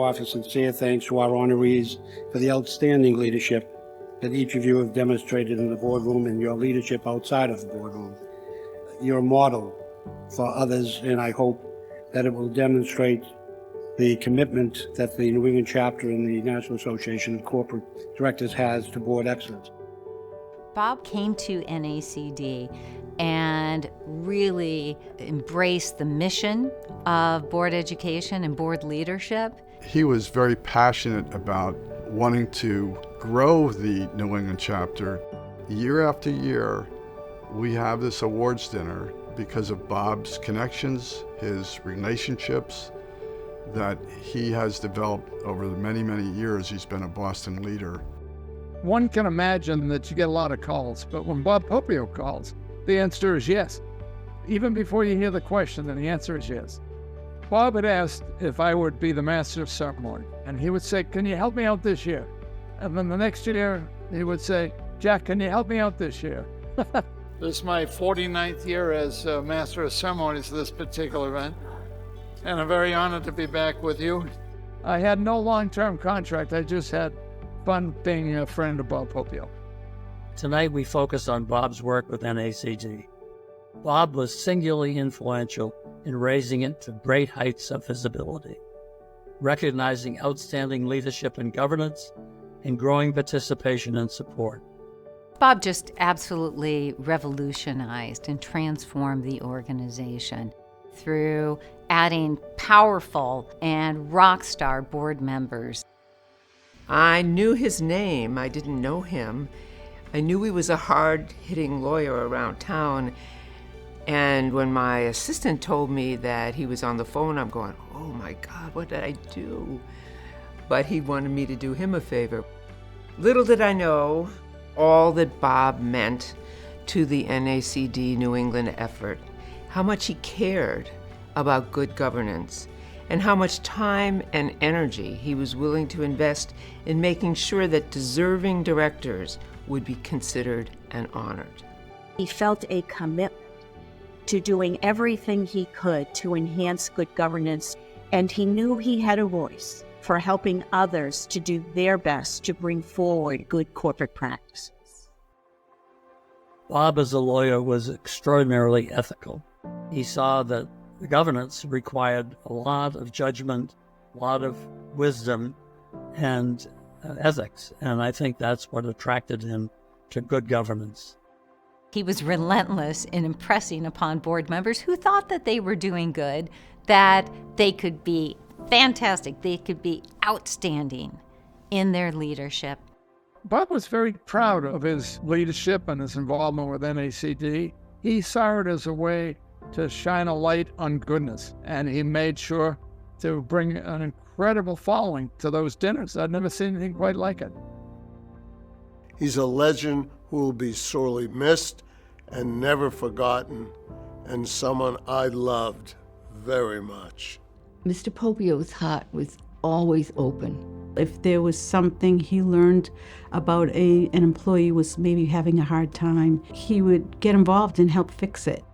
offer sincere thanks to our honorees for the outstanding leadership that each of you have demonstrated in the boardroom and your leadership outside of the boardroom. You're a model for others, and I hope that it will demonstrate the commitment that the New England chapter and the National Association of Corporate Directors has to board excellence. Bob came to NACD and really embraced the mission of board education and board leadership. He was very passionate about wanting to grow the New England chapter. Year after year, we have this awards dinner because of Bob's connections, his relationships that he has developed over the many, many years he's been a Boston leader. One can imagine that you get a lot of calls, but when Bob Popeo calls, the answer is yes. Even before you hear the question, then the answer is yes. Bob had asked if I would be the master of ceremony, and he would say, "Can you help me out this year?" And then the next year, he would say, "Jack, can you help me out this year?" This is my 49th year as master of ceremonies for this particular event, and I'm very honored to be back with you. I had no long-term contract. I just had fun being a friend of Bob Popeo. Tonight we focus on Bob's work with NACD. Bob was singularly influential in raising it to great heights of visibility, recognizing outstanding leadership and governance, and growing participation and support. Bob just absolutely revolutionized and transformed the organization through adding powerful and rock star board members. I knew his name. I didn't know him. I knew he was a hard-hitting lawyer around town. And when my assistant told me that he was on the phone, I'm going, oh my God, what did I do? But he wanted me to do him a favor. Little did I know all that Bob meant to the NACD New England effort, how much he cared about good governance, and how much time and energy he was willing to invest in making sure that deserving directors would be considered and honored. He felt a commitment to doing everything he could to enhance good governance, and he knew he had a voice for helping others to do their best to bring forward good corporate practices. Bob, as a lawyer, was extraordinarily ethical. He saw that the governance required a lot of judgment, a lot of wisdom, and ethics, and I think that's what attracted him to good governance. He was relentless in impressing upon board members who thought that they were doing good, that they could be fantastic, they could be outstanding in their leadership. Bob was very proud of his leadership and his involvement with NACD. He saw it as a way to shine a light on goodness, and he made sure to bring an incredible following to those dinners. I'd never seen anything quite like it. He's a legend who will be sorely missed and never forgotten, and someone I loved very much. Mr. Popeo's heart was always open. If there was something he learned about an employee was maybe having a hard time, he would get involved and help fix it.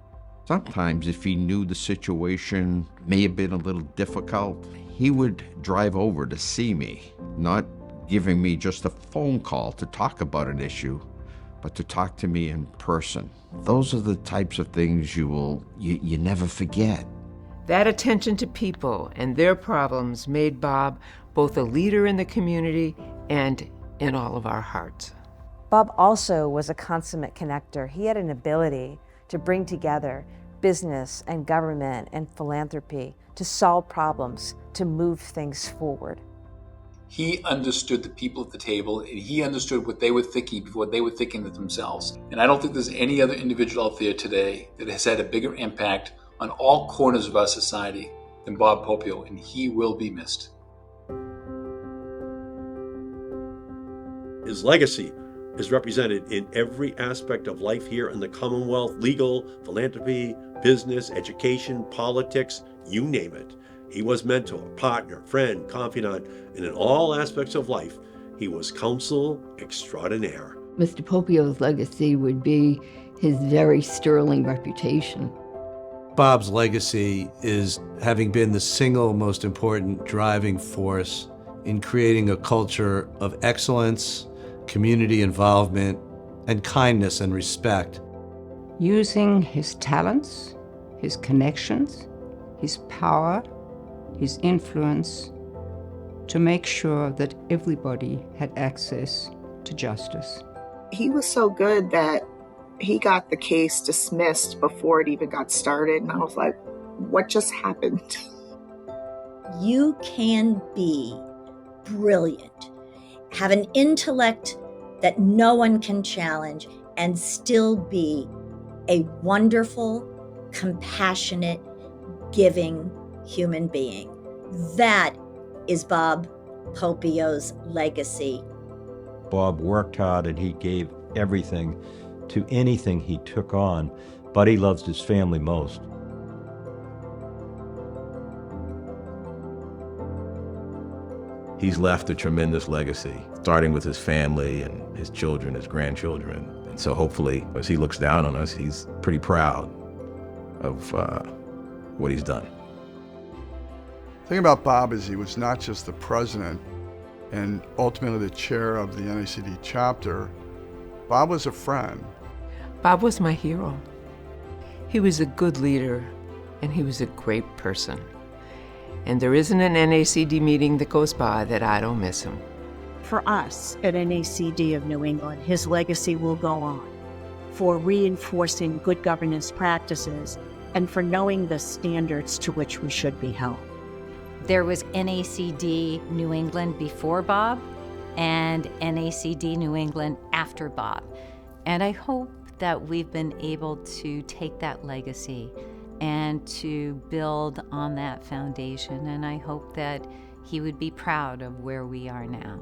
Sometimes if he knew the situation may have been a little difficult, he would drive over to see me, not giving me just a phone call to talk about an issue, but to talk to me in person. Those are the types of things you never forget. That attention to people and their problems made Bob both a leader in the community and in all of our hearts. Bob also was a consummate connector. He had an ability to bring together business and government and philanthropy to solve problems, to move things forward. He understood the people at the table, and he understood what they were thinking before they were thinking of themselves. And I don't think there's any other individual out there today that has had a bigger impact on all corners of our society than Bob Popeo, and he will be missed. His legacy is represented in every aspect of life here in the Commonwealth: legal, philanthropy, business, education, politics, you name it. He was mentor, partner, friend, confidant, and in all aspects of life, he was counsel extraordinaire. Mr. Popeo's legacy would be his very sterling reputation. Bob's legacy is having been the single most important driving force in creating a culture of excellence, community involvement, and kindness and respect. Using his talents, his connections, his power, his influence to make sure that everybody had access to justice. He was so good that he got the case dismissed before it even got started. And I was like, what just happened? You can be brilliant, have an intellect that no one can challenge, and still be a wonderful, compassionate, giving human being. That is Bob Popeo's legacy. Bob worked hard and he gave everything to anything he took on, but he loves his family most. He's left a tremendous legacy, starting with his family and his children, his grandchildren. And so hopefully, as he looks down on us, he's pretty proud of what he's done. The thing about Bob is he was not just the president and ultimately the chair of the NACD chapter. Bob was a friend. Bob was my hero. He was a good leader, and he was a great person. And there isn't an NACD meeting that goes by that I don't miss him. For us at NACD of New England, his legacy will go on for reinforcing good governance practices and for knowing the standards to which we should be held. There was NACD New England before Bob and NACD New England after Bob. And I hope that we've been able to take that legacy and to build on that foundation. And I hope that he would be proud of where we are now.